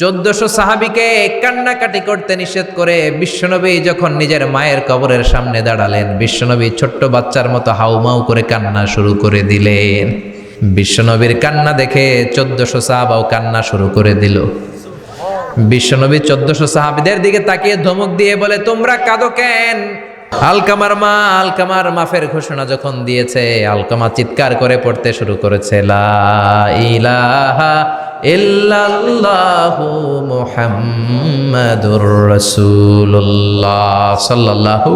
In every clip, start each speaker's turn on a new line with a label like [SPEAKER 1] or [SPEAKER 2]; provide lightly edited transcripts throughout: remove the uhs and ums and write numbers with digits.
[SPEAKER 1] 1400 সাহাবীকে কান্নাকাটি করতে নিষেধ করে বিশ্বনবী যখন নিজের মায়ের কবরের সামনে দাঁড়ালেন, বিশ্বনবী ছোট্ট বাচ্চার মতো হাউমাউ করে কান্না শুরু করে দিলেন। বিশ্বনবীর কান্না দেখে 1400 সাহাবাও কান্না শুরু করে দিল। বিশ্বনবী 1400 সাহাবীদের দিকে তাকিয়ে ধমক দিয়ে বলে, তোমরা কাঁদো কেন? আলকামার মাফের ঘোষণা যখন দিয়েছে, আলকামা চিৎকার করে পড়তে শুরু করেছে, লা ইলাহা ইল্লাল্লাহু মুহাম্মাদুর রাসূলুল্লাহ সাল্লাল্লাহু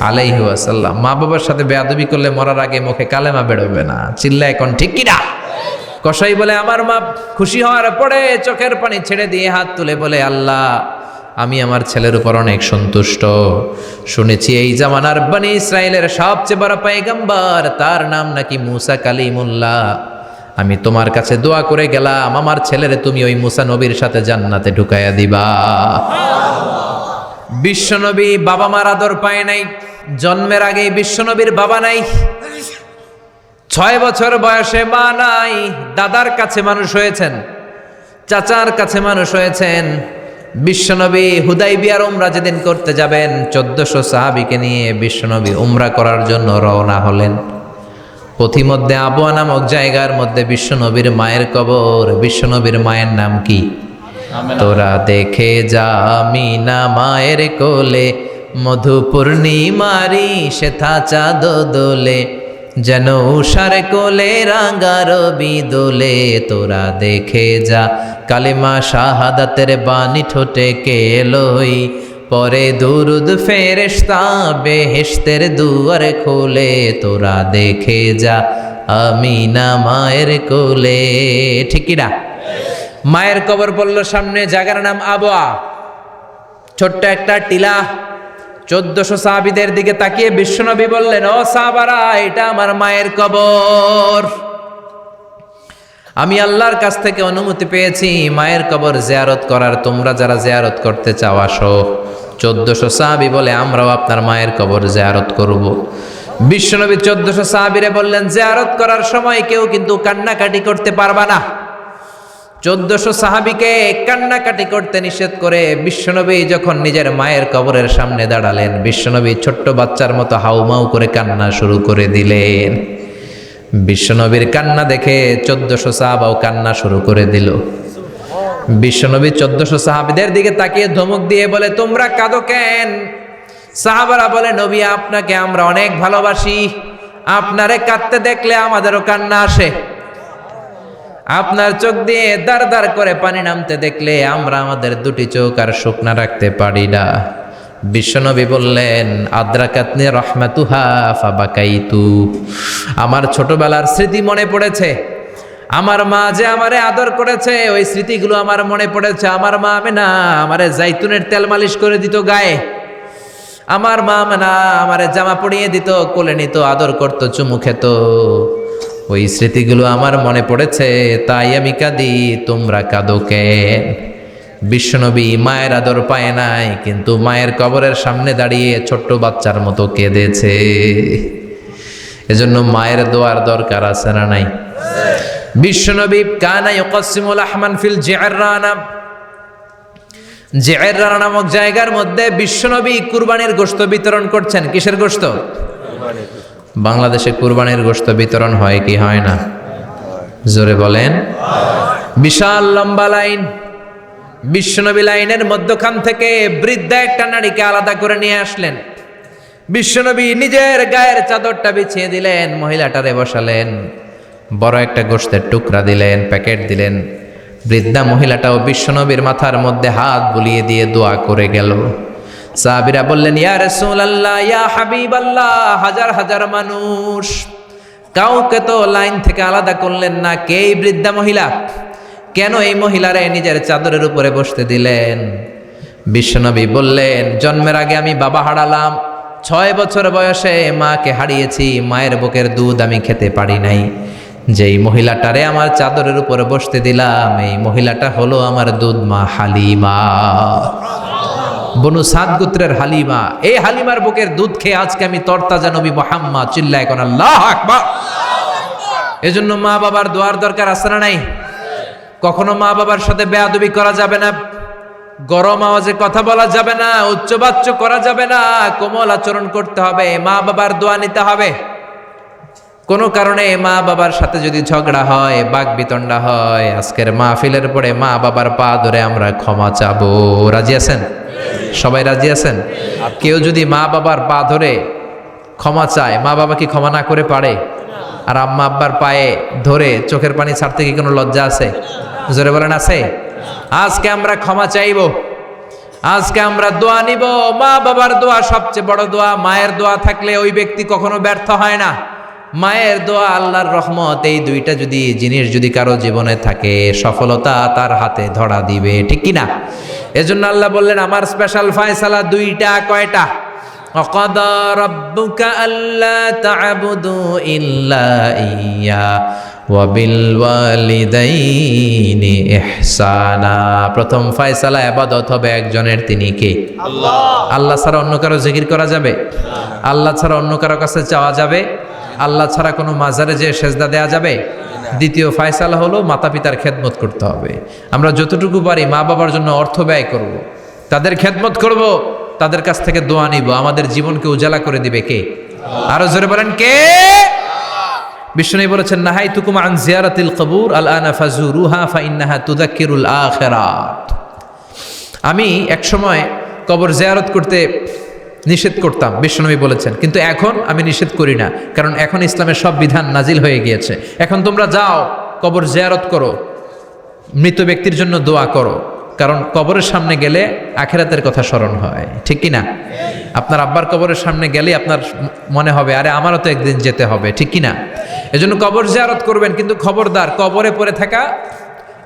[SPEAKER 1] আলাইহি ওয়াসাল্লাম। মা বাবার সাথে বেয়াদবি করলে মরার আগে মুখে কালেমা বেরোবে না। চিল্লা এখন ঠিক কিনা? কসাই বলে, আমার মা খুশি হওয়ার পরে চোখের পানি ছেড়ে দিয়ে হাত তুলে বলে, আল্লাহ, আমি আমার ছেলের উপর অনেক সন্তুষ্ট। শুনেছি এই জামানার বনি ইসরায়েলের সবচেয়ে বড় পয়গম্বর, তার নাম নাকি মুসা কালিমুল্লাহ। আমি তোমার কাছে দোয়া করে গেলাম, আমার ছেলেরে তুমি ওই মুসা নবীর সাথে জান্নাতে ঢুকাইয়া দিবা। বিশ্বনবী বাবা মার আদর পায় নাই। জন্মের আগেই বিশ্বনবীর বাবা নাই। 6 বছর বয়সে মা নাই। দাদার কাছে মানুষ হয়েছেন, চাচার কাছে মানুষ হয়েছেন। বিশ্বনবী হুদাইবিয়ার উমরা যেদিন করতে যাবেন, 1400 সাহাবীকে নিয়ে বিশ্বনবী উমরা করার জন্য রওনা হলেন। পথিমধ্যে আবওয়া নামক জায়গার মধ্যে বিশ্বনবীর মায়ের কবর। বিশ্বনবীর মায়ের নাম কি? তোরা দেখে যা আমিনা মায়ের কোলে, মধু পূর্ণিমারি সেথা চাঁদ দোলে, যেন উষার কোলে রাঙা রবি দোলে। তোরা দেখে যা কালিমা শাহাদাতের বাণী ঠোঁটে কে লই, পরে দুরুদ ফেরেশতা বেহেশতের দুয়ার খোলে। তোরা দেখে যা আমিনা মায়ের কোলে। ঠিক কি না? মায়ের কবর বলল সামনে, জায়গার নাম আবওয়া। ছোট্ট একটা টিলা। 1400 সাহাবীদের দিকে তাকিয়ে বিশ্বনবী বললেন, ও সাহাবারা, এটা আমার মায়ের কবর। আমি আল্লাহর কাছ থেকে অনুমতি পেয়েছি মায়ের কবর জিয়ারত করার। তোমরা যারা জিয়ারত করতে চাও আসো। 1400 সাহাবী বলে, আমরাও আপনার মায়ের কবর জিয়ারত করব। বিশ্বনবী 1400 সাহাবীরে বললেন, জিয়ারত করার সময় কেউ কিন্তু কান্নাকাটি করতে পারবা না। 1400 সাহাবীকে কান্নাকাটি করতে নিষেধ করে বিশ্বনবী যখন নিজের মায়ের কবরের সামনে দাঁড়ালেন, বিশ্বনবী ছোট্ট বাচ্চার মতো হাউমাউ করে কান্না শুরু করে দিলেন। বিশ্বনবীর কান্না দেখে 1400 সাহাবাও কান্না শুরু করে দিল। বিশ্বনবী 1400 সাহাবীদের দিকে তাকিয়ে ধমক দিয়ে বলে, তোমরা কাঁদো কেন? সাহাবারা বলে, নবী, আপনাকে আমরা অনেক ভালোবাসি। আপনারে কাঁদতে দেখলে আমাদেরও কান্না আসে। আপনার চোখ দিয়ে দাঁড় দাঁড় করে পানি নামতে দেখলে আমরা আমাদের দুটি চোখ আর শুকনা রাখতে পারি না। বিশ্বনবী বললেন, আদ্রাকাতনি রহমাতুহা ফাবাকাইতু। আমার ছোটবেলার স্মৃতি মনে পড়েছে। আমার মা যে আমারে আদর করেছে, ওই স্মৃতিগুলো আমার মনে পড়েছে। আমার মা আমেনা আমারে জাইতুনের তেল মালিশ করে দিত গায়ে। আমার মা আমেনা আমারে জামা পরিয়ে দিত, কোলে নিত, আদর করত, চুমু খেত। ওই স্মৃতিগুলো আমার মনে পড়েছে, তাই আমি কাঁদি। তোমরা কাঁদো কেন? বিশ্বনবী মায়ের আদর পায় নাই, কিন্তু মায়ের কবরের সামনে দাঁড়িয়ে ছোট্ট বাচ্চার মতো কেঁদেছে। এজন্য মায়ের দোয়ার দরকার আছে না নাই? বিশ্বনবী কানা ইউকাসিমুল আহমান ফিল জিআররানা, জিআররানা নামক জায়গার মধ্যে বিশ্বনবী কুরবানির গোশত বিতরণ করছেন। কিসের গোশত? বাংলাদেশে কুরবানির গোশত বিতরণ হয় কি হয় না? জোরে বলেন। বিশাল লম্বা লাইন। বিশ্বনবী লাইনের মধ্যখান থেকে বৃদ্ধা একটা নারীকে আলাদা করে নিয়ে আসলেন। বিশ্বনবী নিজের গায়ের চাদরটা বিছিয়ে দিলেন, মহিলাটারে বসালেন, বড় একটা গোশতের টুকরা দিলেন, প্যাকেট দিলেন। বৃদ্ধা মহিলাটাও বিশ্বনবীর মাথার মধ্যে হাত বুলিয়ে দিয়ে দোয়া করে গেল। সাহাবীরা বললেন, ইয়া রাসূলুল্লাহ, ইয়া হাবিবাল্লাহ, হাজার হাজার মানুষ, কাউকে তো লাইন থেকে আলাদা করলেন না। কে এই বৃদ্ধা মহিলা? কেন এই মহিলারে নিজের চাদরের উপরে বসতে দিলেন? বিশ্বনবী বললেন, জন্মের আগে আমি বাবা হারালাম। 6 বছর বয়সে মাকে হারিয়েছি। মায়ের বুকের দুধ আমি খেতে পারি নাই। যেই মহিলাটারে আমার চাদরের উপরে বসতে দিলাম, এই মহিলাটা হলো আমার দুধ মা হালিমা, বনু সাদ গোত্রের হালিমা। এই হালিমার বুকের দুধ খেয়ে আজকে আমি তরতাজা নবী মুহাম্মদ। চিল্লায় কোন আল্লাহু আকবার। এজন্য মা বাবার দোয়ার দরকার আছে না নাই? কখনো মা বাবার সাথে বেয়াদবি করা যাবে না, গরম আওয়াজে কথা বলা যাবে না, উচ্চবাচ্য করা যাবে না, কোমল আচরণ করতে হবে, মা বাবার দোয়া নিতে হবে। কোনো কারণে মা বাবার সাথে যদি ঝগড়া হয়, বাকবিতণ্ডা হয়, আজকের মাহফিলের পরে মা বাবার পা ধরে আমরা ক্ষমা চাবো। রাজি আছেন? সবাই রাজি আছেন? কেউ যদি মা বাবার পা ধরে ক্ষমা চায়, মা বাবা কি ক্ষমা না করে পারে? আর আম্মা আব্বার পায়ে ধরে চোখের পানি ছাড়তে কি কোনো লজ্জা আছে? জোরে বলেন আছে? আজকে আমরা ক্ষমা চাইব, আজকে আমরা দোয়া নিব। মা বাবার দোয়া সবচেয়ে বড় দোয়া। মায়ের দোয়া থাকলে ওই ব্যক্তি কখনো ব্যর্থ হয় না। মায়ের দোয়া, আল্লাহর রহমত, এই দুইটা যদি জিনিস যদি কারো জীবনে থাকে, সফলতা তার হাতে ধরা দিবে, ঠিক কি না? এজন্য আল্লাহ বললেন আমার স্পেশাল ফয়সালা দুইটা। কয়টা? ওয়াকাদা রাব্বুকা আল্লা তা'বুদু ইল্লা ইয়্যা ওয়া বিল ওয়ালিদাইনি ইহসানা। প্রথম ফয়সালা ইবাদত হবে একজনের, তিনি কে? আল্লাহ। আল্লাহ ছাড়া অন্য কারো জিকির করা যাবে? আল্লাহ ছাড়া অন্য কারো কাছে চাওয়া যাবে? আল্লাহ ছাড়া কোনো মাজারে যে সেজদা দেয়া যাবে? দ্বিতীয় ফয়সালা হলো মাতা পিতার খেদমত করতে হবে। আমরা যতটুকু পারি মা বাবার জন্য অর্থ ব্যয় করব, তাদের খেদমত করব, তাদের কাছ থেকে দোয়া নিব। আমাদের জীবনকে উজালা করে দিবে কে? আরো জোরে বলেন কে? বিষ্ণু বলেছেন নাহাইতুকুম আন জিয়ারাতিল কবুর আলআনা ফাজুরুহা ফাইন্নাহা তুযাক্কিরুল আখিরাত। আমি একসময় কবর জিয়ারত করতে নিষেধ করতাম, বিশ্বনবী বলেছেন, কিন্তু এখন আমি নিষেধ করি না, কারণ এখন ইসলামের সব বিধান নাজিল হয়ে গিয়েছে। এখন তোমরা যাও, কবর জিয়ারত করো, মৃত ব্যক্তির জন্য দোয়া করো, কারণ কবরের সামনে গেলে আখিরাতের কথা স্মরণ হয়, ঠিক কি না? আপনার আব্বার কবরের সামনে গেলে আপনার মনে হবে আরে আমারও তো একদিন যেতে হবে, ঠিক কি না? এজন্য কবর জিয়ারত করবেন, কিন্তু খবরদার কবরে পড়ে থাকা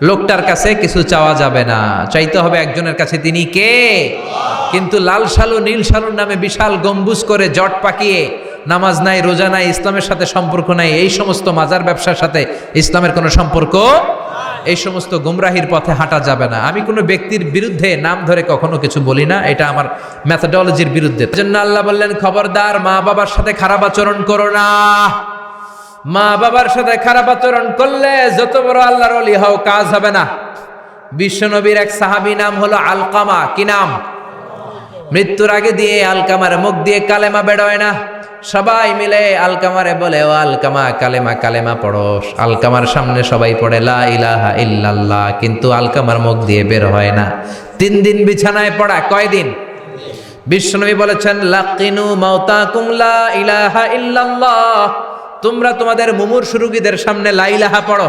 [SPEAKER 1] লোকটার কাছে কিছু চাওয়া যাবে না, চাইতে হবে একজনের কাছে, তিনি কে? কিন্তু লাল শালু নীল শালুর নামে বিশাল গম্বুজ করে জট পাকিয়ে নামাজ নাই, রোজা নাই, ইসলামের সাথে সম্পর্ক নাই, এই সমস্ত মাজার ব্যবসার সাথে ইসলামের কোনো সম্পর্ক, এই সমস্ত গুমরাহির পথে হাঁটা যাবে না। আমি কোনো ব্যক্তির বিরুদ্ধে নাম ধরে কখনো কিছু বলি না, এটা আমার মেথোডলজির বিরুদ্ধে। এজন্য আল্লাহ বললেন খবরদার মা বাবার সাথে খারাপ আচরণ করো না। মা বাবার সাথে খারাপ আচরণ করলে যত বড় আল্লাহর ওলি হও কাজ হবে না। বিশ্বনবীর এক সাহাবী নাম হলো আলকামা। কি নাম? মৃত্যুর আগে দিয়ে আলকামার মুখ দিয়ে কালেমা বেরোয় না। সবাই মিলে আলকামারে বলে ও আলকামা কালেমা কালেমা পড়ো। আলকামার সামনে সবাই পড়ে লা ইলাহা ইল্লাল্লাহ, কিন্তু আলকামার মুখ দিয়ে বের হয় না। 3 দিন বিছানায় পড়া। কয়দিন? বিশ্বনবী বলেছেন লাকিনু মাউতাকুম লা ইলাহা ইল্লাল্লাহ, তোমরা তোমাদের মুমূর্ষু রোগীদের সামনে লা ইলাহা পড়ো।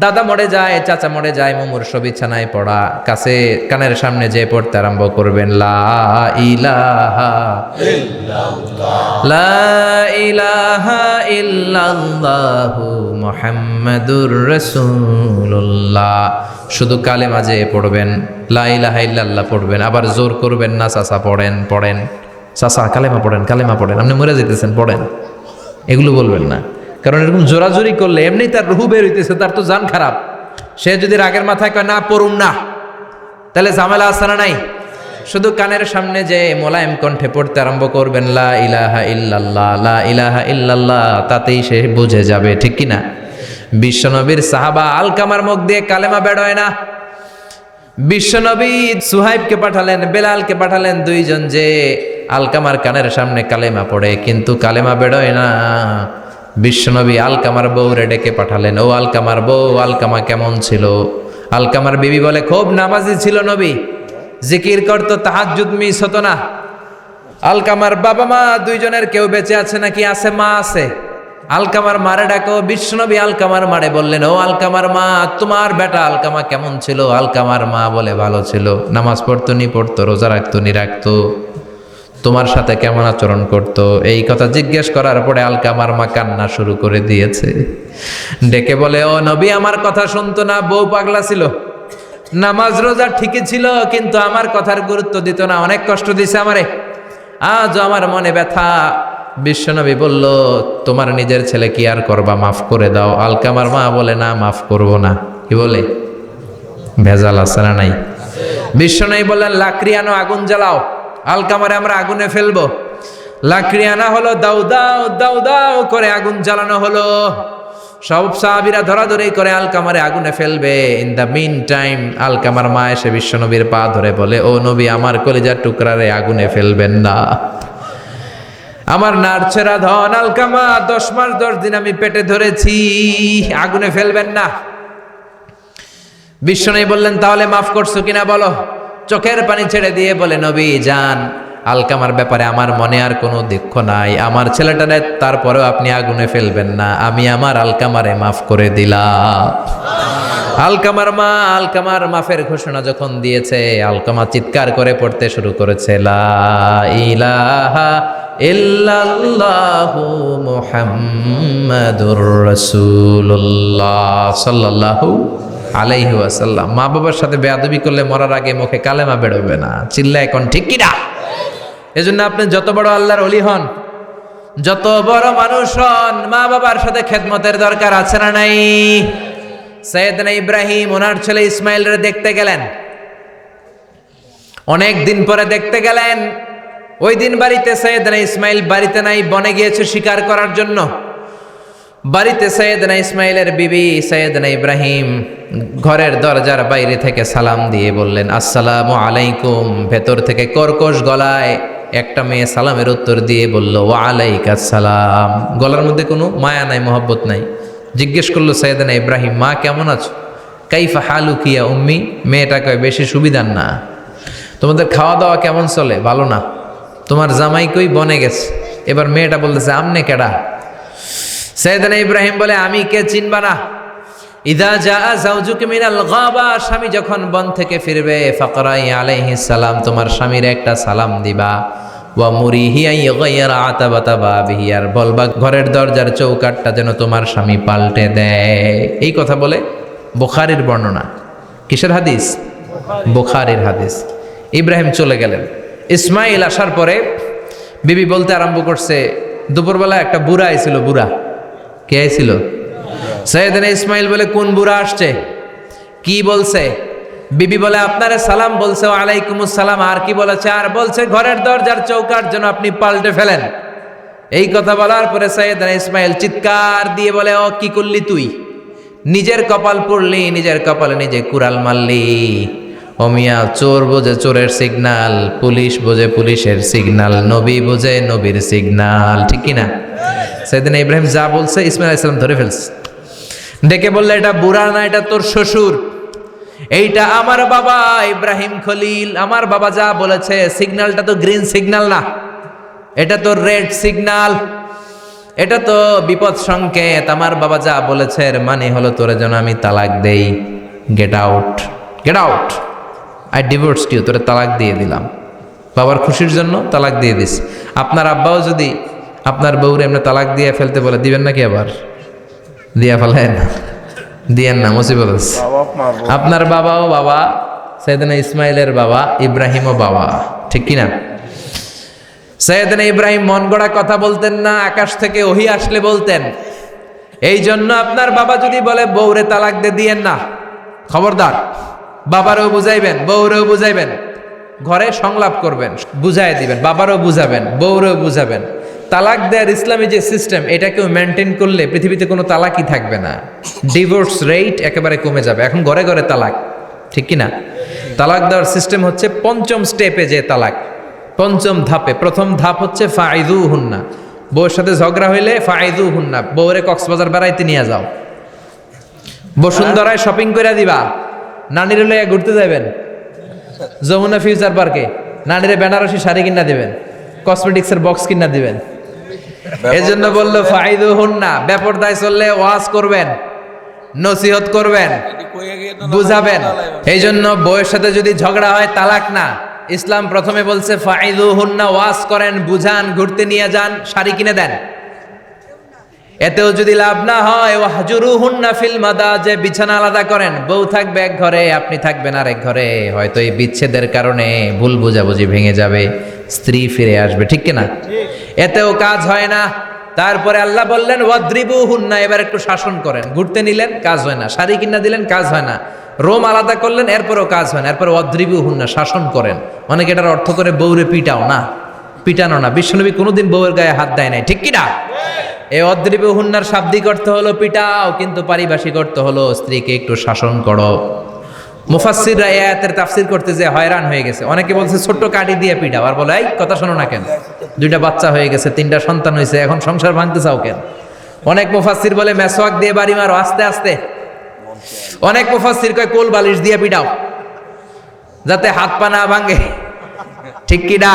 [SPEAKER 1] দাদা মরে যায়, চাচা মরে যায়, মুমূর্ষু বিছানায় পড়া, কাছে কানের সামনে যে পড়তে আরম্ভ করবেন লা ইলাহা ইল্লাল্লাহ, লা ইলাহা ইল্লাল্লাহু মুহাম্মাদুর রাসূলুল্লাহ। শুধু কালেমা যে পড়বেন, লা ইলাহা ইল্লাল্লাহ পড়বেন, আবার জোর করবেন না চাচা পড়েন চাচা কালেমা পড়েন, আপনি মরে যেতেছেন পড়েন, এগুলো বলবেন না। কারণ এরকম জোরাজোরি করলে এমনি তার রুহু বের হইতেছে, তার তো জান খারাপ। সে যদি রাগের মাথায় কয় না পড়ুন না, তাহলে ঝামেলা আছে না নাই? শুধু কানের সামনে যে মোলায়েম কণ্ঠে পড়তে আরম্ভ করবেন লা ইলাহা ইল্লাল্লাহ, লা ইলাহা ইল্লাল্লাহ, তাতেই সে বুঝে যাবে, ঠিক কিনা? বিশ্বনবীর সাহাবা আলকামার মুখ দিয়ে কালেমা বেরোয় না। বিশ্বনবী সুহাইবকে পাঠালেন, বেলালকে পাঠালেন, দুইজন যে আলকামার কানের সামনে কালেমা পড়ে, কিন্তু কালেমা বেরোয় না। বিশ্বনবী আলকামার বউরে ডেকে পাঠালেন, ও আলকামার বউ, আলকামা কেমন ছিল? আলকামার বিবি বলে খুব নামাজি ছিল নবী, জিকির করতো, তাহাজ্জুদ মিস হতো না। আলকামার বাবা মা দুইজনের কেউ বেঁচে আছে নাকি? আছে, মা আছে। আলকামার মারে ডাকো। বিশ্বনবী আলকামার মারে বললেন, ও আলকামার মা, তোমার বেটা আলকামা কেমন ছিল? আলকামার মা বলে ভালো ছিল, নামাজ পড়তো নি পড়তো, রোজা রাখতো নি রাখতো, তোমার সাথে কেমন আচরণ করত? এই কথা জিজ্ঞেস করার পরে আলকামার মা কান্না শুরু করে দিয়েছে। ডেকে বলে, ও নবী, আমার কথা শুনতো না, বউ পাগলা ছিল, নামাজ রোজা ঠিকই ছিল, কিন্তু আমার কথার গুরুত্ব দিত না, অনেক কষ্ট দিছে আমারে, আজ আমার মনে ব্যথা। বিশ্বনবী বলল, তোমার নিজের ছেলে কি আর করবা, মাফ করে দাও। আলকামার মা বলে, না মাফ করব না। কি বলে? ভেজাল আছে না নাই? বিশ্বনবী বললেন, লাকড়ি আনো, আগুন জ্বালাও, আলকামারে আমরা আগুনে ফেলবো। লাকড়ি আনা হলো, দাউ দাউ দাউ দাউ করে আগুন জ্বালানো হলো। সব সাহাবীরা ধরাধরি করে আলকামারে আগুনে ফেলবে। ইন দ্য মিন টাইম আলকামার মা এসে বিশ্বনবীর পা ধরে বলে, ও নবী, আমার কলিজার টুকরারে আগুনে ফেলবেন না। আমার নারছেরা ধন আলকামা, 10 মাস 10 দিন আমি পেটে ধরেছি, আগুনে ফেলবেন না। বিশ্বনবী বললেন, তাহলে মাফ করছো কিনা বলো। চোখের পানি ছেড়ে দিয়ে বলে, নবী যান, আলকামার ব্যাপারে আমার মনে আর কোনো দুঃখ নাই, আমার ছেলেটারে তারপরেও আপনি আগুনে ফেলবেন না, আমি আমার আলকামারে মাফ করে দিলাম। আলকামার মা আলকামার মাফের ঘোষণা যখন দিয়েছে, আলকামা চিৎকার করে পড়তে শুরু করেছে, লা ইলাহা ইল্লাল্লাহু মুহাম্মাদুর রাসূলুল্লাহ সাল্লাল্লাহু আলাইহি ওয়াসাল্লাম। মা বাবার সাথে বেয়াদবি করলে মরার আগে মুখে কালেমা বেরোবে না। চিল্লা এখন ঠিক কিনা? এজন্য আপনি যত বড় আল্লাহর ওলি হন, যত বড় মানুষ হন, মা বাবার সাথে খেদমতের দরকার আছে না নাই? সৈয়দনা ইব্রাহিম ওনার ছেলে ইসমাইলরে দেখতে গেলেন, অনেক দিন পরে দেখতে গেলেন। ওই দিন বাড়িতে সৈয়দনা ইসমাইল বাড়িতে নাই, বনে গিয়েছে শিকার করার জন্য। বাড়িতে সৈয়দনা ইসমাইলের বিবি সৈয়দনা ইব্রাহিম ঘরের দরজার বাইরে থেকে সালাম দিয়ে বললেন, আসসালামু আলাইকুম। ভেতর থেকে কর্কশ গলায় একটা মেয়ে সালামের উত্তর দিয়ে বলল, ওয়া আলাইকাস সালাম। গলার মধ্যে কোনো মায়া নাই, মহব্বত নাই। জিজ্ঞেস করলো সৈয়দনা ইব্রাহিম, মা কেমন আছো? কাইফা হালুকি ইয়া উম্মি। মেয়েটা কয়, বেশি সুবিধার না। তোমাদের খাওয়া দাওয়া কেমন চলে? ভালো না। তোমার জামাই কই? বনে গেছে। এবার মেয়েটা বলতেছে, আমনে কেডা? সৈয়দনা ইব্রাহিম বলে, আমি কে চিনবা না? ইদা জাআ যাওজুকা মিনাল গাবা, স্বামী যখন বন থেকে ফিরবে, ফাকরাই আলাইহিস সালাম, তোমার স্বামীর একটা সালাম দিবা। ওয়া মুরিহি আন ইয়াগাইরা আতাবাতা বাবিহি, আর বলবা ঘরের দরজার চৌকাটটা যেন তোমার স্বামী পাল্টে দেয়। এই কথা বলে বুখারীর বর্ণনা। কিসের হাদিস? বুখারীর হাদিস। ইব্রাহিম চলে গেলেন। ইসমাইল আসার পরে বিবি বলতে আরম্ভ করছে, দুপুরবেলা একটা বুড়া আইছিল। বুড়া কে আইছিল? সৈয়দনা ইসমাইল বলে, কোন বুড়া আসছে? কি বলছে? বিবি বলে, আপনারে সালাম বলছে। ওয়া আলাইকুমুস সালাম। আর কি বলেছে? আর বলছে ঘরের দরজার চৌকাট যেন আপনি পাল্টে ফেলেন। এই কথা বলার পরে সৈয়দনা ইসমাইল চিৎকার দিয়ে বলে, ও কি করলি তুই? নিজের কপাল পুড়লি, নিজের কপালে নিজে কুড়াল মারলি। ও মিয়া, চোর বোঝে চোরের সিগনাল, পুলিশ বোঝে পুলিশের সিগনাল, নবী বোঝে নবীর সিগনাল। ঠিক কিনা? সৈয়দনা ইব্রাহিম যা বলছে ইসমাইল আলাইহিস সালাম ধরে ফেলছে। ডেকে বললে, এটা বুড়া না, এটা তোর শ্বশুর, এইটা আমার বাবা ইব্রাহিম খলিল। আমার বাবা যা বলেছে, সিগন্যালটা তো গ্রিন সিগন্যাল না, এটা তো রেড সিগন্যাল, এটা তো বিপদ সংকেত। আমার বাবা যা বলেছে এর মানে হলো তোরে যেন আমি তালাক দেই। Get out, get out, I divorced you. তোরে তালাক দিয়ে দিলাম, বাবার খুশির জন্য তালাক দিয়ে দিস। আপনার আব্বাও যদি আপনার বউরে এমনি তালাক দিয়ে ফেলতে বলে, দিবেন নাকি? আবার দিয়া ফেলেন, দিয়েন না, মুসিবত আছে। আপনার বাবাও বাবা, সৈয়দনা ইসমাইলের বাবা, ইব্রাহিমও বাবা। ঠিক কিনা? সৈয়দনা ইব্রাহিম মন গড়া কথা বলতেন না, আকাশ থেকে ওহী আসলে বলতেন। এই জন্য আপনার বাবা যদি বলে বউরে তালাক দিয়েন না, খবরদার। বাবারও বুঝাইবেন, বউরেও বুঝাইবেন, ঘরে সংলাপ করবেন, বুঝাই দিবেন, বাবারও বুঝাবেন, বউরেও বুঝাবেন। তালাক দেওয়ার ইসলামী যে সিস্টেম, এটাকেও মেনটেন করলে পৃথিবীতে কোনো তালাকই থাকবে না। ডিভোর্স রেট একেবারে কমে যাবে। এখন ঘরে ঘরে তালাক। ঠিক কিনা? তালাক দেওয়ার সিস্টেম হচ্ছে পঞ্চম স্টেপে যে তালাক, পঞ্চম ধাপে। প্রথম ধাপ হচ্ছে ফাইদুহুন্না। বউর সাথে ঝগড়া হইলে ফাইদুহুন্না, বউরে কক্সবাজার বেড়াইতে নিয়ে যাও, বসুন্ধরায় শপিং করে দিবা, নানিরে লইয়া ঘুরতে যাবেন যমুনা ফিউচার পার্কে, নানিরে বেনারসি শাড়ি কিনা দিবেন, কসমেটিক্সের বক্স কিনা দিবেন। এজন্য বললো ফাইদুহুন্না। বেপরদায় চললে ওয়াজ করবেন, নসিহত করবেন, বুঝাবেন। এই জন্য বউয়ের সাথে যদি ঝগড়া হয় তালাক না, ইসলাম প্রথমে বলছে ফাইদুহুন্না, ওয়াজ করেন, বুঝান, ঘুরতে নিয়ে যান, শাড়ি কিনে দেন। এতেও যদি লাভ না হয়, ওয়াহজুরুহুন্না ফিল মাদাজি, বিছানা আলাদা করেন। বউ থাকবে এক ঘরে, আপনি থাকবেন আরেক ঘরে। হয়তো এই বিচ্ছেদের কারণে ভুল বুঝাবুঝি ভেঙে যাবে, স্ত্রী ফিরে আসবে। ঠিক কিনা? এতেও কাজ হয় না। তারপরে আল্লাহ বললেন ওয়াদ্রিবুহুন্না, এবার একটু শাসন করেন। ঘুরতে নিলেন, কাজ হয় না। শাড়ি কিনা দিলেন, কাজ হয় না। রোম আলাদা করলেন, এরপরও কাজ হয় না। এরপর ওয়াদ্রিবুহুন্না, শাসন করেন। অনেকে এটার অর্থ করে বউরে পিটাও না, পিটানো না। বিশ্বনবী কোনোদিন বউয়ের গায়ে হাত দেয় নাই। ঠিক কিনা? এই অদ্রিবু হুন্নার শাব্দিক অর্থ হলো পিটাও, কিন্তু পারিভাষিক অর্থ হলো স্ত্রীকে একটু শাসন করো। মুফাসসিররা এই আয়াতের তাফসীর করতে যে হয়রান হয়ে গেছে। অনেকে বলছে ছোট্ট কাঠি দিয়ে পিটাও, আর বলে এই কথা শোনো না কেন, দুইটা বাচ্চা হয়ে গেছে, 3টা সন্তান হয়েছে, এখন সংসার ভাঙতে চাও কেন? অনেক মুফাসসির বলে মেসওয়াক দিয়ে বাড়ি মারো আস্তে আস্তে। অনেক মুফাসসির কয় কোল বালিশ দিয়ে পিটাও যাতে হাত পা না ভাঙে। ঠিক কি না?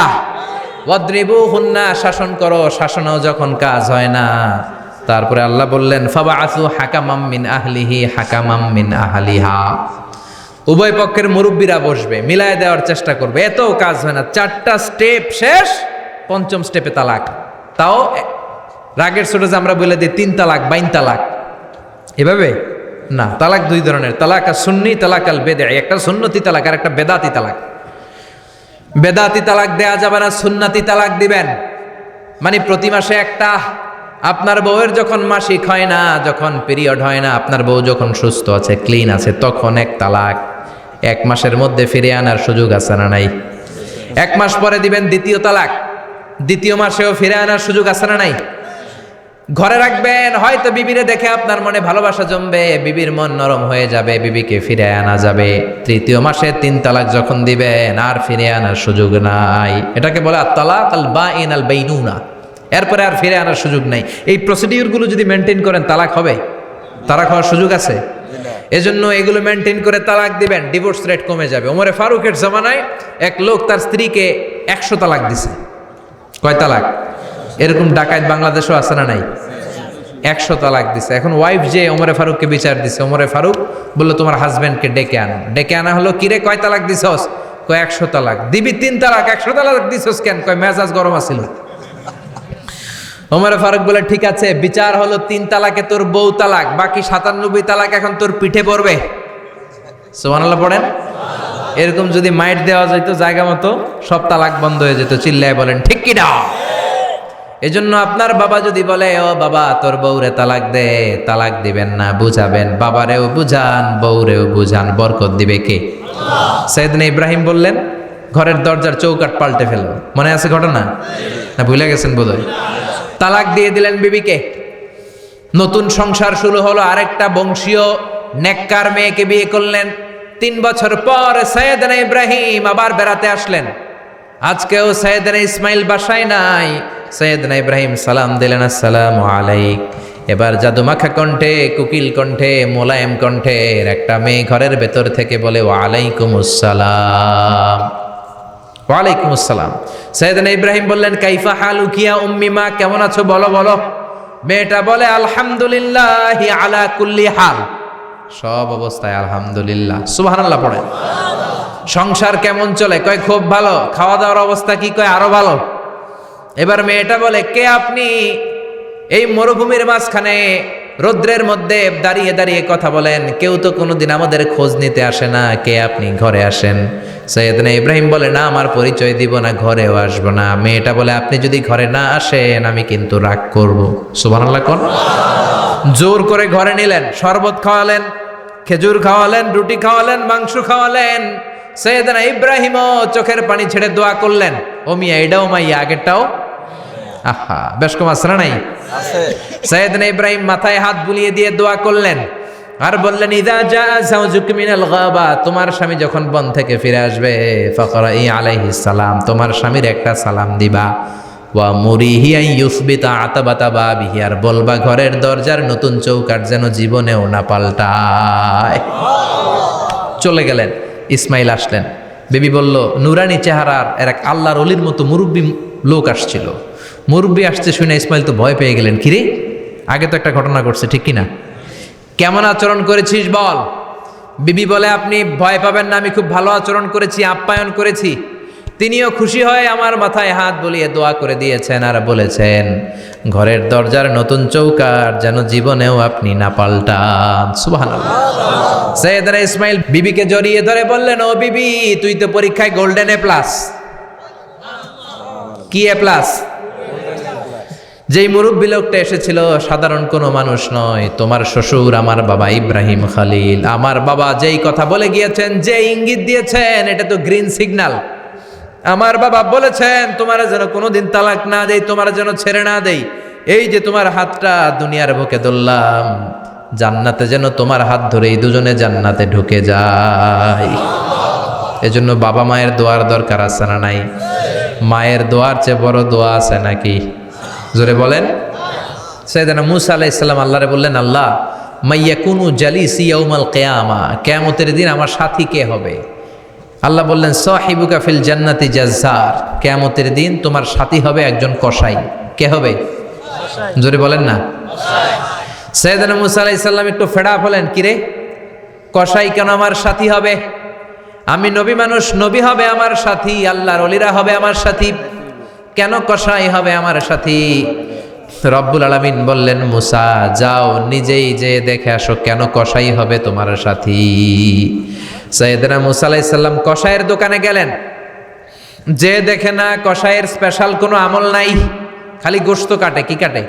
[SPEAKER 1] ওয়াদ্রিবু হুন্না, শাসন করো। শাসনও যখন কাজ হয় না, তারপরে আল্লাহ বললেন ফাবাআসু হাকামাম মিন আহলিহি হাকামাম মিন আহলিহা। উভয় পক্ষের মুরব্বীরা বসবে, মিলায় দেওয়ার চেষ্টা করবে। এতও কাজ হয় না, 4টা স্টেপ শেষ, 5ম স্টেপে তালাক। তাও রাগের ছোট যে আমরা বলে দিই 3 তালাক 22 তালাক, এভাবে না। তালাক 2 ধরনের, তালাক আর সুন্নি, তালাক আল বেদঈ। একটা সুন্নতি তালাক আর একটা বেদাতি তালাক। বেদাতি তালাক দেয়া যাবে না, সুন্নতি তালাক দিবেন। মানে প্রতি মাসে একটা। আপনার বউয়ের যখন মাসিক হয় না, যখন পিরিয়ড হয় না, আপনার বউ যখন সুস্থ আছে, ক্লিন আছে, তখন 1 তালাক। 1 মাসের মধ্যে ফিরে আনার সুযোগ আছে না নাই? 1 মাস পরে দিবেন 2য় তালাক। 2য় মাসেও ফিরে আনার সুযোগ আছে না নাই? ঘরে রাখবেন, হয়তো বিবিরে দেখে আপনার মনে ভালোবাসা জমবে, বিবির মন নরম হয়ে যাবে, বিবিকে ফিরে আনা যাবে। 3য় মাসে 3 তালাক যখন দিবেন, আর ফিরে আনার সুযোগ নাই। এটাকে বলে আত-তালাক আল বাঈন আল বাইনুনা। এরপরে আর ফিরে আনার সুযোগ নাই। এই প্রসিডিউরগুলো যদি মেনটেন করেন, তালাক হবে? তালাক হওয়ার সুযোগ আছে? এজন্য এগুলো মেনটেন করে তালাক দিবেন, ডিভোর্স রেট কমে যাবে। ওমরে ফারুকের জামানায় এক লোক তার স্ত্রীকে 100 তালাক দিছে। কয় তালাক? এরকম ডাকাত বাংলাদেশও আছে না নাই? 100 তালাক দিছে। এখন ওয়াইফ যে ওমরে ফারুককে বিচার দিছে, ওমরে ফারুক বললো তোমার হাজবেন্ডকে ডেকে আনো। ডেকে আনা হলো, কিরে কয় তালাক দিছস? কয় 100 তালাক। দিবি 3 তালাক, 100 তালাক দিছস কেন? কয় মেজাজ গরম আছিল। ওমরে ফারুক বলে ঠিক আছে, বিচার হলো 3 তালাকে তোর বউ তালাক, বাকি 97 তালাক এখন তোর পিঠে পড়বে। সুবহানাল্লাহ পড়েন। এরকম যদি মাইট দেওয়া যেত জায়গা মতো, সব তালাক বন্ধ হয়ে যেত। চিল্লায় বলেন ঠিক কি না? এজন্য আপনার বাবা যদি বলে ও বাবা তোর বউরে তালাক দে, তালাক দিবেন না, বুঝাবেন। বাবারেও বুঝান, বউরেও বুঝান, বরকত দিবে কে? সাইয়েদনা ইব্রাহিম বললেন ঘরের দরজার চৌকাঠ পাল্টে ফেলো। মনে আছে ঘটনা? না ভুলে গেছেন বোধহয়? তালাক দিয়ে দিলেন বিবিকে। নতুন সংসার শুরু হলো। আরেকটা বংশীয় নেককার মেয়েকে বিয়ে করলেন। 3 বছর পর সাইয়েদনা ইব্রাহিম আবার বেড়াতে আসলেন। আজকেও সাইয়েদনা ইসমাইল বাসায় নাই। সাইয়েদনা ইব্রাহিম সালাম দিলেন, আসসালামু আলাইক। এবার জাদুমাখা কণ্ঠে, কুকিল কণ্ঠে, মোলায়েম কণ্ঠের একটা মেয়ে ঘরের ভেতর থেকে বলে ওয়ালাইকুমুস সালাম। ওয়ালাইকুমুস সালাম। সাইয়েদনা ইব্রাহিম বললেন কাইফা হালুকি ইয়া উম্মি, মা কেমন আছো বলো বলো। মেয়েটা বলে আলহামদুলিল্লাহি আলা কুল্লি হাল, সব অবস্থায় আলহামদুলিল্লাহ। সুবহানাল্লাহ পড়েন। সংসার কেমন চলে? কয় খুব ভালো। খাওয়া দাওয়ার অবস্থা কি? কয় আরো ভালো। এবার মেয়েটা বলে কে আপনি? এই মরুভূমির মাঝখানে রৌদ্রের মধ্যে দাঁড়িয়ে দাঁড়িয়ে কথা বলেন, কেউ তো কোনোদিন আমাদের খোঁজ নিতে আসে না, কে আপনি? ঘরে আসেন। সাইয়েদনা ইব্রাহিম বলে না, আমার পরিচয় দিব না, ঘরেও আসবো না। মেয়েটা বলে আপনি যদি ঘরে না আসেন আমি কিন্তু রাগ করব। সুবহানাল্লাহ কোন। জোর করে ঘরে নিলেন, শরবত খাওয়ালেন, খেজুর খাওয়ালেন, রুটি খাওয়ালেন, মাংস খাওয়ালেন। সাইয়েদনা ইব্রাহিমও চোখের পানি ছেড়ে দোয়া করলেন, ও মিয়া এটাও মাইয়া আগেরটাও। আহা, বেশ কম আসরা নাই? সাইয়েদনা ইব্রাহিম মাথায় হাত বুলিয়ে দিয়ে দোয়া করলেন আর বললেন ইযা জা যাওজুকা মিনাল গাবা, তোমার স্বামী যখন বন থেকে ফিরে আসবে, ফাকরাই আলাইহিস সালাম, তোমার স্বামীর একটা সালাম দিবা। ওয়া মুরিহি আন ইউসবিতা আতাবাতা বাবিহি, আর বলবা ঘরের দরজার নতুন চৌকাঠ যেন জীবনেও না পাল্টায়। চলে গেলেন। ইসমাইল আসলেন। বেবি বলল নুরানি চেহারার এক আল্লাহর ওলির মতো মুরব্বী লোক আসছিল। মুরব্বী আসছে শুনে ইসমাইল তো ভয় পেয়ে গেলেন। কিরে, আগে তো একটা ঘটনা ঘটছে, ঠিক কিনা? কেমন আচরণ করেছিস বল। বিবি বলে আপনি ভয় পাবেন না, আমি খুব ভালো আচরণ করেছি, আপ্যায়ন করেছি। তিনিও খুশি হয়ে আমার মাথায় হাত বুলিয়ে দোয়া করে দিয়েছেন আর বলেছেন ঘরের দরজার নতুন চৌকাঠ যেন জীবনেও আপনি না পাল্টান। সুবহানাল্লাহ। সাইয়েদনা ইসমাইল বিবিকে জড়িয়ে ধরে বললেন ও বিবি, তুই তো পরীক্ষায় গোল্ডেন A+। কি A+? যেই মুরব্বী লোকটা এসেছিল সাধারণ কোনো মানুষ নয়, তোমার শ্বশুর আমার বাবা ইব্রাহিম খালিল। আমার বাবা যেই কথা বলে গিয়েছেন, যে ইঙ্গিত দিয়েছেন, এটা তো গ্রিন সিগন্যাল। আমার বাবা বলেছেন তোমার যেন কোনোদিন তালাক না দেই, তোমার যেন ছেড়ে না দেই। এই যে তোমার হাতটা দুনিয়ার বুকে ধরলাম, জান্নাতে যেন তোমার হাত ধরেই দুজনে জান্নাতে ঢুকে যায়। এজন্য বাবা মায়ের দোয়ার দরকার আছে না নাই? মায়ের দোয়ার চেয়ে বড় দোয়া আছে নাকি? জোরে বলেন। সাইয়েদনা মূসা আলাইহিস সালাম আল্লাহরে বললেন, আল্লাহ মাইয়াকুনু জালিসি ইয়াউমাল কিয়ামা, কিয়ামতের দিন আমার সাথী কে হবে? আল্লাহ বললেন, সাহিবুকা ফিল জান্নাতি জাজ্জার, কিয়ামতের দিন তোমার সাথী হবে একজন কসাই। কে হবে? জোরে বলেন না। সাইয়েদনা মূসা আলাইহিস সালাম একটু ফেড়া হলেন, কিরে কসাই কেন আমার সাথী হবে? আমি নবী মানুষ, নবী হবে আমার সাথী, আল্লাহর ওলিরা হবে আমার সাথী, কেন কসাই হবে আমার সাথী? রব্বুল আলামিন বললেন, মূসা যাও নিজেই যে দেখে আসো কেন কসাই হবে তোমার সাথী। সাইয়েদনা মূসা আলাইহিস সালাম কসাইয়ের দোকানে গেলেন, যে দেখে না কসাইয়ের স্পেশাল কোনো আমল নাই, খালি গোশত কাটে। কি কাটে?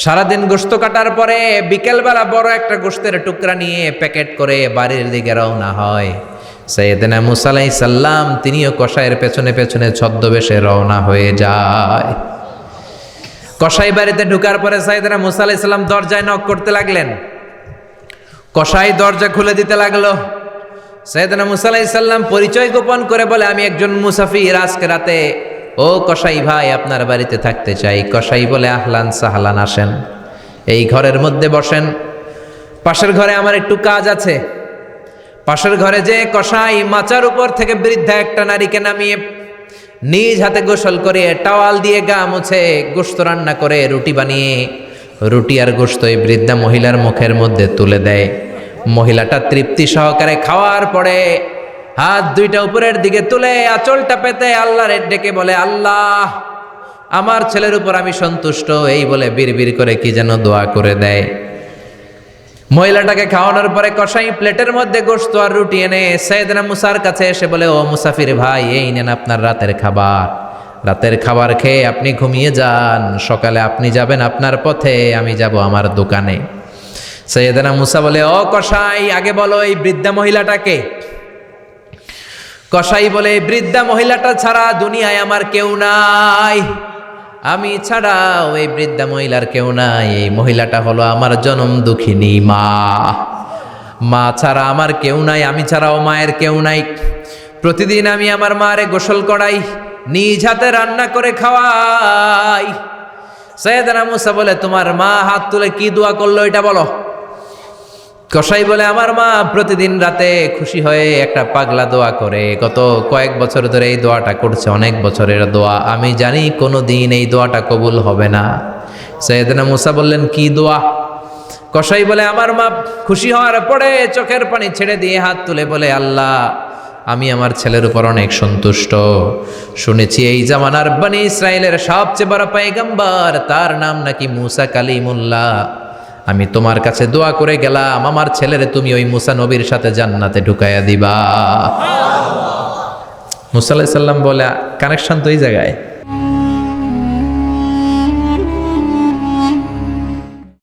[SPEAKER 1] সারাদিন গোশত কাটার পরে বিকেলবেলা বড় একটা গোশতের টুকরা নিয়ে প্যাকেট করে বাড়ির দিকে রওনা হয়। সাইয়েদনা মূসা আলাইহিস সালাম তিনিও কসাইয়ের পেছনে পেছনে ছদ্মবেশে রওনা হয়ে যায়। কসাই বাড়িতে ঢুকার পরে সাইয়েদনা মূসা আলাইহিস সালাম দরজায় নক করতে লাগলেন। কসাই দরজা খুলে দিতে লাগলো। সাইয়েদনা মূসা আলাইহিস সালাম পরিচয় গোপন করে বলে, আমি একজন মুসাফির, আজকে রাতে ও কসাই ভাই আপনার বাড়িতে থাকতে চাই। কসাই বলে, আহলান সাহলান, আসেন, এই ঘরের মধ্যে বসেন, পাশের ঘরে আমার একটু কাজ আছে। পাশের ঘরে যে কসাই মাচার উপর থেকে বৃদ্ধা একটা নারীকে নামিয়ে নিজ হাতে গোসল করে টাওয়াল দিয়ে গা মুছে গোশত রান্না করে রুটি বানিয়ে রুটি আর গোশত এই বৃদ্ধা মহিলার মুখের মধ্যে তুলে দেয়। মহিলাটা তৃপ্তি সহকারে খাওয়ার পরে হাত দুইটা উপরের দিকে তুলে আঁচলটা পেতে আল্লাহর ডেকে বলে, আল্লাহ আমার ছেলের উপর আমি সন্তুষ্ট, এই বলে বিড়বিড় করে কি যেন দোয়া করে দেয়। মহিলাটাকে খাওয়ানোর পরে কসাই প্লেটের মধ্যে গোশত আর রুটি এনে সাইয়েদনা মূসার কাছে এসে বলে, ও মুসাফির ভাই, এই নেন আপনার রাতের খাবার। রাতের খাবার খেয়ে আপনি ঘুমিয়ে যান, সকালে আপনি যাবেন আপনার পথে, আমি যাব আমার দোকানে। সাইয়েদনা মূসা বলে, ও কসাই আগে বলো এই বৃদ্ধা মহিলাটাকে। কসাই বলে, বৃদ্ধা মহিলাটা ছাড়া দুনিয়ায় আমার কেউ নাই, আমি ছাড়াও এই বৃদ্ধা মহিলার কেউ নাই। এই মহিলাটা হলো আমার জনম দুঃখিনী মা, মা ছাড়া আমার কেউ নাই, আমি ছাড়াও মায়ের কেউ নাই। প্রতিদিন আমি আমার মারে গোসল করাই, নিজ হাতে রান্না করে খাওয়াই। সাইয়েদনা মূসা বলে, তোমার মা হাত তুলে কি দোয়া করলো এটা বলো। কসাই বলে, আমার মা প্রতিদিন রাতে খুশি হয়ে একটা পাগলা দোয়া করে, গত কয়েক বছর ধরে এই দোয়াটা করছে, অনেক বছরের দোয়া, আমি জানি কোনো দিন এই দোয়াটা কবুল হবে না। সাইয়েদনা মূসা বললেন, কি দোয়া? কসাই বলে, আমার মা খুশি হওয়ার পরে চোখের পানি ছেড়ে দিয়ে হাত তুলে বলে, আল্লাহ আমি আমার ছেলের উপর অনেক সন্তুষ্ট, শুনেছি এই জামানার বনি ইসরায়েলের সবচেয়ে বড় পয়গম্বর, তার নাম নাকি মূসা কালিমুল্লাহ। আমি তোমার কাছে দোয়া করে গেলাম, আমার ছেলের তুমি ওই মূসা নবীর সাথে জান্নাতে ঢুকাইয়া দিবা। মূসা আলাইহিস সালাম বলে, কানেকশন তো এই জায়গায়।